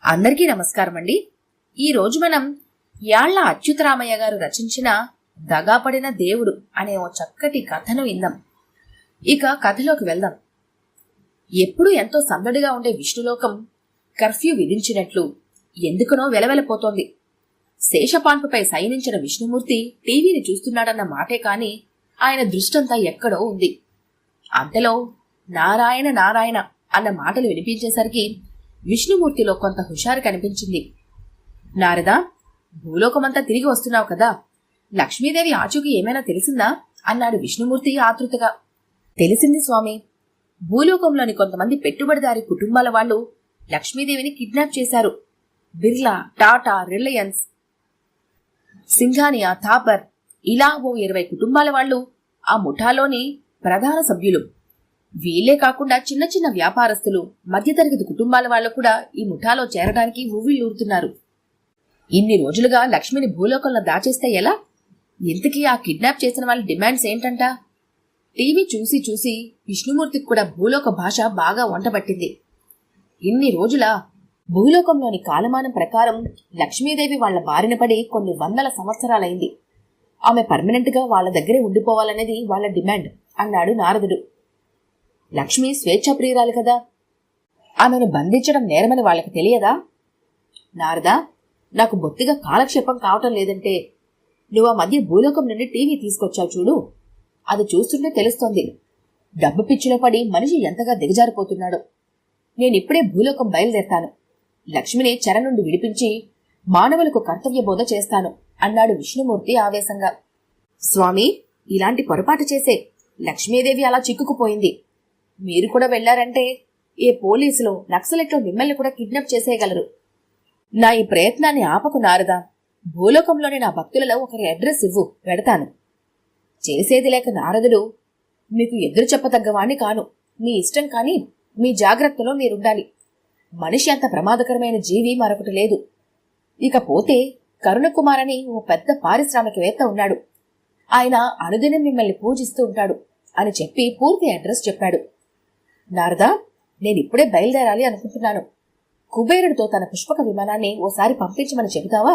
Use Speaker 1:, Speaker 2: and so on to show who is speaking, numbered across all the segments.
Speaker 1: అందరికీ నమస్కారం అండి. ఈరోజు మనం యాళ్ల అచ్యుతరామయ్య గారు రచించిన దగాపడిన దేవుడు అనే ఓ చక్కటి కథను విందాం. ఇక కథలోకి వెళ్దాం. ఎప్పుడూ ఎంతో సందడిగా ఉండే విష్ణులోకం కర్ఫ్యూ విధించినట్లు ఎందుకనో వెలవెలపోతోంది. శేషపాన్పుపై శయనించిన విష్ణుమూర్తి టీవీని చూస్తున్నాడన్న మాటే కాని ఆయన దృష్టంతా ఎక్కడో ఉంది. అంతలో నారాయణ నారాయణ అన్న మాటలు వినిపించేసరికి విష్ణుమూర్తిలో కొంత హుషారు కనిపించింది. నారదా, భూలోకమంతా తిరిగి వస్తున్నావు కదా, లక్ష్మీదేవి ఆచూకీ ఏమైనా తెలిసిందా అన్నాడు విష్ణుమూర్తి ఆతృతగా. తెలిసింది స్వామి. భూలోకంలోని కొంతమంది పెట్టుబడిదారి కుటుంబాల వాళ్ళు లక్ష్మీదేవిని కిడ్నాప్ చేశారు. బిర్లా, టాటా, రిలయన్స్, సింఘానియా, థాపర్ ఇలా ఓ 20 కుటుంబాల వాళ్ళు ఆ ముఠాలోని ప్రధాన సభ్యులు. వీళ్లే కాకుండా చిన్న చిన్న వ్యాపారస్తులు, మధ్యతరగతి కుటుంబాల వాళ్ళు కూడా ఈ ముఠాలో చేరడానికి ఊవిళ్ళూరుతున్నారు. ఇన్ని రోజులుగా లక్ష్మిని భూలోకంలో దాచేస్తే ఎలా? ఇంతకీ ఆ కిడ్నాప్ చేసిన వాళ్ళ డిమాండ్స్ ఏంటంట? టీవీ చూసి చూసి విష్ణుమూర్తికి కూడా భూలోక భాష బాగా వంటబట్టింది. ఇన్ని రోజుల భూలోకంలోని కాలమానం ప్రకారం లక్ష్మీదేవి వాళ్ల బారిన పడి కొన్ని వందల సంవత్సరాలైంది. ఆమె పర్మనెంట్ గా వాళ్ల దగ్గరే ఉండిపోవాలనేది వాళ్ల డిమాండ్ అన్నాడు నారదుడు. లక్ష్మి స్వేచ్ఛాప్రియురాలు కదా, ఆమెను బంధించడం నేరమని వాళ్ళకి తెలియదా? నారదా, నాకు బొత్తిగా కాలక్షేపం కావటం లేదంటే నువ్వు ఆ మధ్య భూలోకం నుండి టీవీ తీసుకొచ్చావు చూడు, అది చూస్తుంటే తెలుస్తోంది. డబ్బు పిచ్చిలో పడి మనిషి ఎంతగా దిగజారిపోతున్నాడో. నేనిప్పుడే భూలోకం బయలుదేరతాను. లక్ష్మిని చెర నుండి విడిపించి మానవులకు కర్తవ్య బోధ చేస్తాను అన్నాడు విష్ణుమూర్తి ఆవేశంగా. స్వామి, ఇలాంటి పొరపాటు చేసే లక్ష్మీదేవి అలా చిక్కుకుపోయింది. మీరు కూడా వెళ్లారంటే ఏ పోలీసులో నక్సలెట్లో మిమ్మల్ని కూడా కిడ్నాప్ చేసేయగలరు. నా ఈ ప్రయత్నాన్ని ఆపకు నారదా. భూలోకంలోని నా భక్తులలో ఒకరి అడ్రస్ ఇవ్వు, పెడతాను. చేసేది లేక నారదుడు, మీకు ఎదురు చెప్పదగ్గవాణ్ణి కాను. మీ ఇష్టం కాని మీ జాగ్రత్తలో మీరుండాలి. మనిషి అంత ప్రమాదకరమైన జీవి మరొకటి లేదు. ఇకపోతే కరుణకుమార్ అని ఓ పెద్ద పారిశ్రామికవేత్త ఉన్నాడు. ఆయన అనుదినం మిమ్మల్ని పూజిస్తూ ఉంటాడు అని చెప్పి పూర్తి అడ్రస్ చెప్పాడు. నారదా, నేనిప్పుడే బయలుదేరాలి అనుకుంటున్నాను. కుబేరుడితో తన పుష్పక విమానాన్ని ఓసారి పంపించమని చెబుతావా?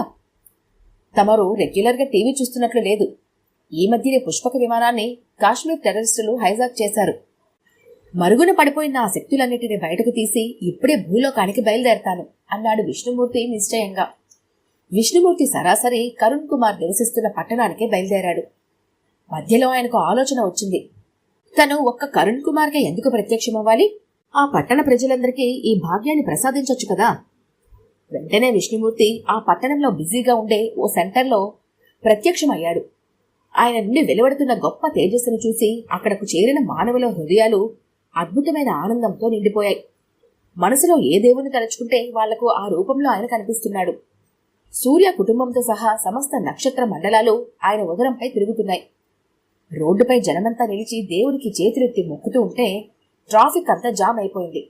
Speaker 1: తమరు రెగ్యులర్గా టీవీ చూస్తున్నట్లు లేదు. ఈ మధ్యనే పుష్పక విమానాన్ని కాశ్మీర్ టెర్రరిస్టులు హైజాక్ చేశారు. మరుగున పడిపోయిన ఆ శక్తులన్నిటినీ బయటకు తీసి ఇప్పుడే భూలోకానికి బయలుదేరతాను అన్నాడు విష్ణుమూర్తి నిశ్చయంగా. విష్ణుమూర్తి సరాసరి కరుణ్ కుమార్ నివసిస్తున్న పట్టణానికే బయలుదేరాడు. మధ్యలో ఆయనకు ఆలోచన వచ్చింది. తను ఒక్క కరుణ్ కుమార్కే ఎందుకు ప్రత్యక్షమవ్వాలి? ఆ పట్టణ ప్రజలందరికీ ఈ భాగ్యాన్ని ప్రసాదించొచ్చు కదా. వెంటనే విష్ణుమూర్తి ఆ పట్టణంలో బిజీగా ఉండే ఓ సెంటర్లో ప్రత్యక్షమయ్యాడు. ఆయన నుండి వెలువడుతున్న గొప్ప తేజస్సును చూసి అక్కడకు చేరిన మానవుల హృదయాలు అద్భుతమైన ఆనందంతో నిండిపోయాయి. మనసులో ఏ దేవుని తలుచుకుంటే వాళ్లకు ఆ రూపంలో ఆయన కనిపిస్తున్నాడు. సూర్య కుటుంబంతో సహా సమస్త నక్షత్ర మండలాలు ఆయన ఉదరంపై తిరుగుతున్నాయి. రోడ్డుపై జనమంతా నిలిచి దేవుడికి చేతులెత్తి మొక్కుతూ ఉంటే ట్రాఫిక్ అంతా జామ్ అయిపోయింది.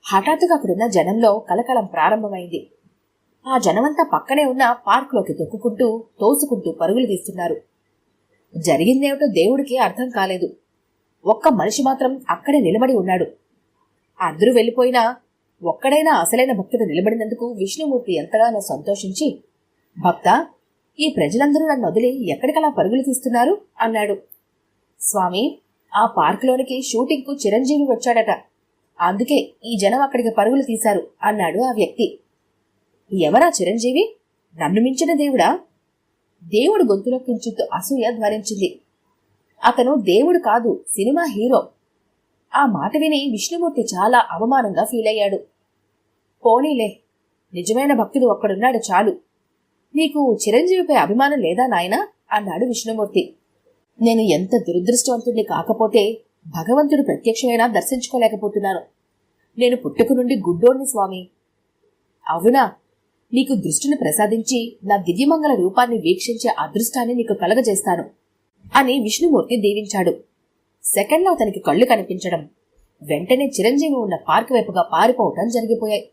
Speaker 1: హఠాత్తుగా అక్కడున్న జనంలో కలకలం ప్రారంభమైంది. ఆ జనమంతా పక్కనే ఉన్న పార్కులోకి తొక్కుకుంటూ తోసుకుంటూ పరుగులు తీస్తున్నారు. జరిగిందేమిటో దేవుడికి అర్థం కాలేదు. ఒక్క మనిషి మాత్రం అక్కడే నిలబడి ఉన్నాడు. అందరూ వెళ్ళిపోయినా ఒక్కడైనా అసలైన భక్తుడు నిలబడినందుకు విష్ణుమూర్తి ఎంతగానో సంతోషించి, భక్తా, ఈ ప్రజలందరూ నన్ను వదిలి ఎక్కడికలా పరుగులు తీస్తున్నారు అన్నాడు. స్వామి, ఆ పార్కులోనికి షూటింగ్కు చిరంజీవి వచ్చాడట, అందుకే ఈ జనం అక్కడికి పరుగులు తీశారు అన్నాడు ఆ వ్యక్తి. ఎవరా చిరంజీవి? నన్ను మించిన దేవుడా? దేవుడు గొంతులో కించిత్తు అసూయ ధ్వనించింది. అతను దేవుడు కాదు, సినిమా హీరో. ఆ మాట విని విష్ణుమూర్తి చాలా అవమానంగా ఫీల్ అయ్యాడు. పోనీలే, నిజమైన భక్తుడు ఒక్కడున్నాడు చాలు. నీకు చిరంజీవిపై అభిమానం లేదా నాయనా అన్నాడు విష్ణుమూర్తి. నేను ఎంత దురదృష్టవంతుడిని కాకపోతే భగవంతుడు ప్రత్యక్షమైనా దర్శించుకోలేకపోతున్నాను. నేను పుట్టుక నుండి గుడ్డోడిని స్వామి. అవునా? నీకు దృష్టిని ప్రసాదించి నా దివ్యమంగళ రూపాన్ని వీక్షించే అదృష్టాన్ని నీకు కలగజేస్తాను అని విష్ణుమూర్తి దీవించాడు. సెకండ్లో అతనికి కళ్ళు కనిపించడం, వెంటనే చిరంజీవి ఉన్న పార్క్ వైపుగా పారిపోవటం జరిగిపోయాయి.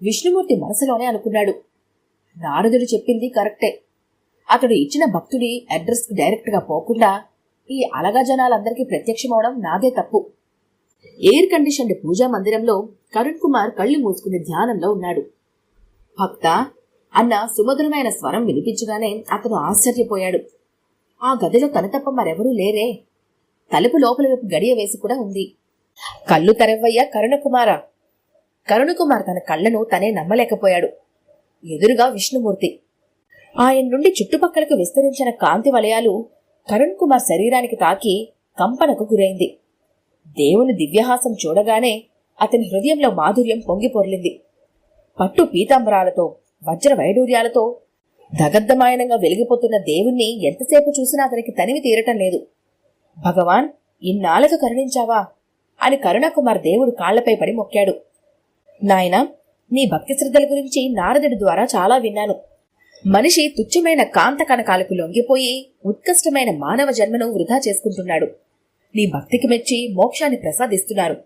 Speaker 1: విష్ణుమూర్తి మనసులోనే అనుకున్నాడు, నారదుడు చెప్పింది కరెక్టే. అతడు ఇచ్చిన భక్తుడి అడ్రస్ కు డైరెక్ట్ గా పోకుండా ఈ అలగా జనాలందరికీ ప్రత్యక్షమవడం నాదే తప్పు. ఎయిర్ కండిషన్డ్ పూజా మందిరంలో కరుణ్ కుమార్ కళ్ళు మూసుకుని ధ్యానంలో ఉన్నాడు. భక్త అన్న సుమధురమైన స్వరం వినిపించగానే అతను ఆశ్చర్యపోయాడు. ఆ గదిలో తన తప్ప మరెవరూ లేరే. తలుపు లోపల వైపు గడియ వేసి కూడా ఉంది. కళ్ళు తెరవయ్యా కరుణకుమార. కరుణకుమార్ తన కళ్లను తనే నమ్మలేకపోయాడు. ఎదురుగా విష్ణుమూర్తి. ఆయన నుండి చుట్టుపక్కలకు విస్తరించిన కాంతి వలయాలు కరుణ్ కుమార్ శరీరానికి తాకి కంపనకు గురైంది. దేవుని దివ్యహాసం చూడగానే అతని హృదయంలో మాధుర్యం పొంగిపొర్లింది. పట్టు పీతాంబరాలతో వజ్ర వైడూర్యాలతో దగద్దమాయనంగా వెలిగిపోతున్న దేవుణ్ణి ఎంతసేపు చూసినా అతనికి తనివి తీరటం లేదు. భగవాన్, ఇన్నాళ్ళకు కరుణించావా అని కరుణకుమార్ దేవుడు కాళ్లపై పడి మొక్కాడు. నాయనా, నీ భక్తి శ్రద్ధల గురించి నారదుడి ద్వారా చాలా విన్నాను. మనిషి తుచ్చమైన కాంత కనకాలకు లొంగిపోయి ఉత్కష్టమైన మానవ జన్మను వృధా చేసుకుంటున్నాడు. నీ భక్తికి మెచ్చి మోక్షాన్ని ప్రసాదిస్తున్నారు.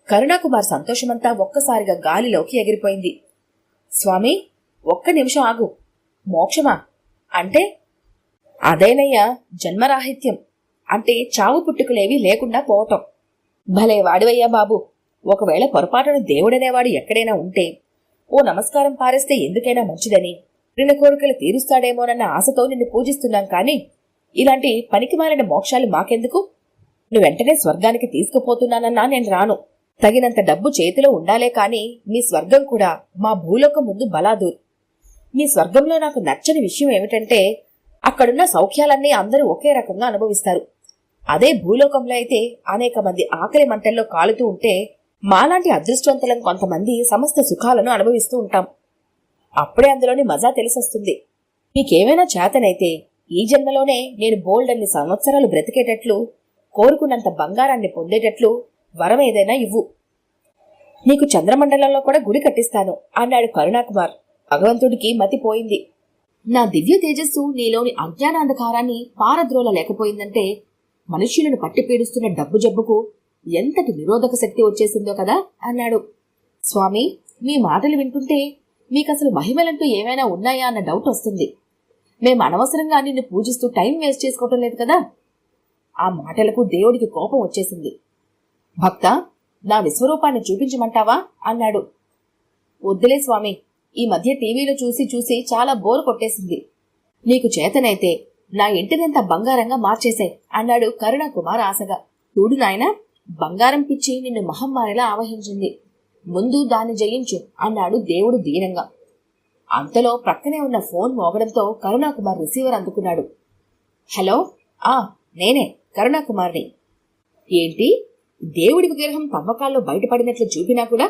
Speaker 1: కరుణాకుమార్ సంతోషమంతా ఒక్కసారిగా గాలిలోకి ఎగిరిపోయింది. స్వామి, ఒక్క నిమిషం ఆగు. మోక్షమా అంటే? అదేనయ్యా జన్మరాహిత్యం అంటే చావు పుట్టుకులేవి లేకుండా పోవటం. భలే వాడివయ్యా బాబు. ఒకవేళ పొరపాటున దేవుడనేవాడు ఎక్కడైనా ఉంటే ఓ నమస్కారం పారేస్తే ఎందుకైనా మంచిదని, నిన్న కోరికలు తీరుస్తాడేమోనన్న ఆశతో నిన్ను పూజిస్తున్నాం. కాని ఇలాంటి పనికిమాలిన మోక్షాలు మాకెందుకు? నువ్వు వెంటనే స్వర్గానికి తీసుకుపోతున్నానన్నా నేను రాను. తగినంత డబ్బు చేతిలో ఉండాలే కాని మీ స్వర్గం కూడా మా భూలోకం ముందు బలాదూర్. మీ స్వర్గంలో నాకు నచ్చని విషయం ఏమిటంటే అక్కడున్న సౌఖ్యాలన్నీ అందరూ ఒకే రకంగా అనుభవిస్తారు. అదే భూలోకంలో అయితే అనేక మంది ఆకలి మంటల్లో కాలుతూ ఉంటే మాలాంటి అదృష్టవంతులం కొంతమంది సమస్త సుఖాలను అనుభవిస్తూ ఉంటాం. అప్పుడే అందులోని మజా తెలిసొస్తుంది. నీకేమైనా చేతనైతే ఈ జన్మలోనే నేను బోల్డన్ని సంవత్సరాలు బ్రతికేటట్లు, కోరుకున్నంత బంగారాన్ని పొందేటట్లు వరం ఏదైనా ఇవ్వు. నీకు చంద్రమండలంలో కూడా గుడి కట్టిస్తాను అన్నాడు కరుణాకుమార్. భగవంతుడికి మతిపోయింది. నా దివ్య తేజస్సు నీలోని అజ్ఞానాంధకారాన్ని పారద్రోలలేకపోయిందంటే మనుష్యులను పట్టి పీడిస్తున్న డబ్బు జబ్బుకు ఎంతటి నిరోధక శక్తి వచ్చేసిందో కదా అన్నాడు. స్వామి, మీ మాటలు వింటుంటే మీకసలు మహిమలంటూ ఏమైనా ఉన్నాయా అన్న డౌట్ వస్తుంది. మేం అనవసరంగా నిన్ను పూజిస్తూ టైం వేస్ట్ చేసుకోవటం లేదు కదా. ఆ మాటలకు దేవుడికి కోపం వచ్చేసింది. భక్త, నా విశ్వరూపాన్ని చూపించమంటావా అన్నాడు. వద్దులే స్వామి, ఈ మధ్య టీవీలో చూసి చూసి చాలా బోరు కొట్టేసింది. నీకు చేతనైతే నా ఇంటినంత బంగారంగా మార్చేశాయి అన్నాడు కరుణకుమార్ ఆశగా. చూడు నాయనా, బంగారం పిచ్చి నిన్ను మహమ్మారిలా ఆవహించింది. ముందు దాన్ని జయించు అన్నాడు దేవుడు దీనంగా. అంతలో ప్రక్కనే ఉన్న ఫోన్ మోగడంతో కరుణాకుమార్ రిసీవర్ అందుకున్నాడు. హలో, నేనే కరుణాకుమార్ని. ఏంటి, దేవుడి విగ్రహం తవ్వకాల్లో బయటపడినట్లు చూపినా కూడా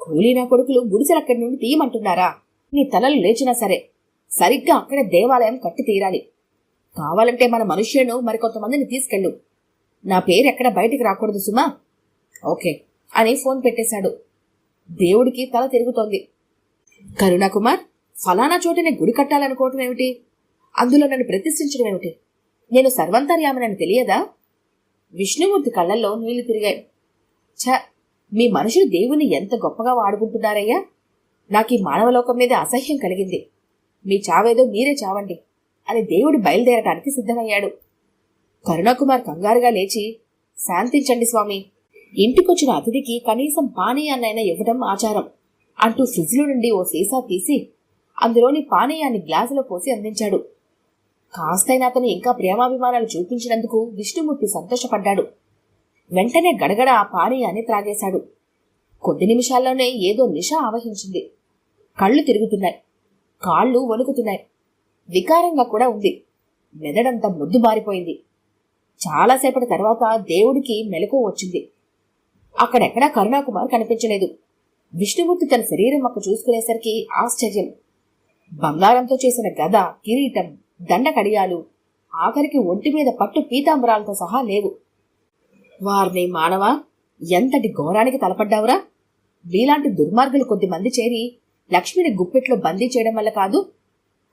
Speaker 1: కూలీనా కొడుకులు గుడిసెలక్కడి నుండి తీయమంటున్నారా? నీ తలలు లేచినా సరే సరిగ్గా అక్కడే దేవాలయం కట్టి తీరాలి. కావాలంటే మన మనుష్యులను మరికొంతమందిని తీసుకెళ్ళు. నా పేరెక్కడ బయటికి రాకూడదు సుమా. ఓకే అని ఫోన్ పెట్టేశాడు. దేవుడికి తల తిరుగుతోంది. కరుణాకుమార్, ఫలానా చోటనే గుడి కట్టాలనుకోవటం ఏమిటి? అందులో నన్ను ప్రతిష్ఠించడం ఏమిటి? నేను సర్వంతర్యామనని తెలియదా? విష్ణుమూర్తి కళ్ళల్లో నీళ్లు తిరిగాయి. మీ మనుషులు దేవుణ్ణి ఎంత గొప్పగా వాడుకుంటున్నారయ్యా. నాకు ఈ మానవలోకం మీద అసహ్యం కలిగింది. మీ చావేదో మీరే చావండి అని దేవుడు బయలుదేరటానికి సిద్ధమయ్యాడు. కరుణాకుమార్ కంగారుగా లేచి, శాంతించండి స్వామి, ఇంటికొచ్చిన అతిథికి కనీసం పానీయాన్నైనా ఇవ్వటం ఆచారం అంటూ ఫ్రిడ్జ్లో నుండి ఓ సీసా తీసి అందులోని పానీయాన్ని గ్లాసులో పోసి అందించాడు. కాస్తైనా అతను ఇంకా ప్రేమాభిమానాలు చూపించినందుకు విష్ణుమూర్తి సంతోషపడ్డాడు. వెంటనే గడగడ ఆ పానీయాన్ని త్రాగేశాడు. కొద్ది నిమిషాల్లోనే ఏదో నిశ ఆవహించింది. కళ్ళు తిరుగుతున్నాయి, కాళ్ళు వణుకుతున్నాయి, వికారంగా కూడా ఉంది. మెదడంతా మొద్దుబారిపోయింది. చాలాసేపటి తర్వాత దేవుడికి మెలకువ వచ్చింది. అక్కడెక్కడా కరుణాకుమార్ కనిపించలేదు. విష్ణుమూర్తి తన శరీరం మొక్క చూసుకునేసరికి ఆశ్చర్యం. బంగారంతో చేసిన గద, కిరీటం, దండ కడియాలు, ఆఖరికి ఒంటి మీద పట్టు పీతాంబరాలతో సహా లేవు. వారిని మానవా, ఎంతటి ఘోరానికి తలపడ్డావురా? మీలాంటి దుర్మార్గులు కొద్దిమంది చేరి లక్ష్మిని గుప్పెట్లో బందీ చేయడం వల్ల కాదు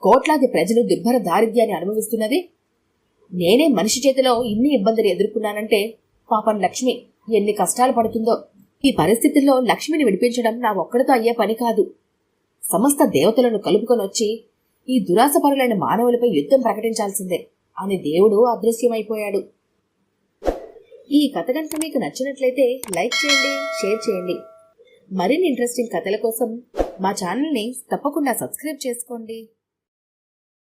Speaker 1: కోట్లాది ప్రజలు దుర్భర దారిద్ర్యాన్ని అనుభవిస్తున్నది. నేనే మనిషి చేతిలో ఇన్ని ఇబ్బందులు ఎదుర్కొన్నానంటే పాపం లక్ష్మి ఎన్ని కష్టాలు పడుతుందో. ఈ పరిస్థితుల్లో లక్ష్మిని విడిపించడం నా ఒక్కడితో అయ్యే పని కాదు. సమస్త దేవతలను కలుపుకొనొచ్చి ఈ దురాశపరులైన మానవులపై యుద్ధం ప్రకటించాల్సిందే అని దేవుడు అదృశ్యమైపోయాడు. ఈ కథ కనుక మీకు నచ్చినట్లయితే లైక్ చేయండి, షేర్ చేయండి. మరిన్ని ఇంట్రెస్టింగ్ కథల కోసం మా ఛానల్ని తప్పకుండా సబ్స్క్రైబ్ చేసుకోండి.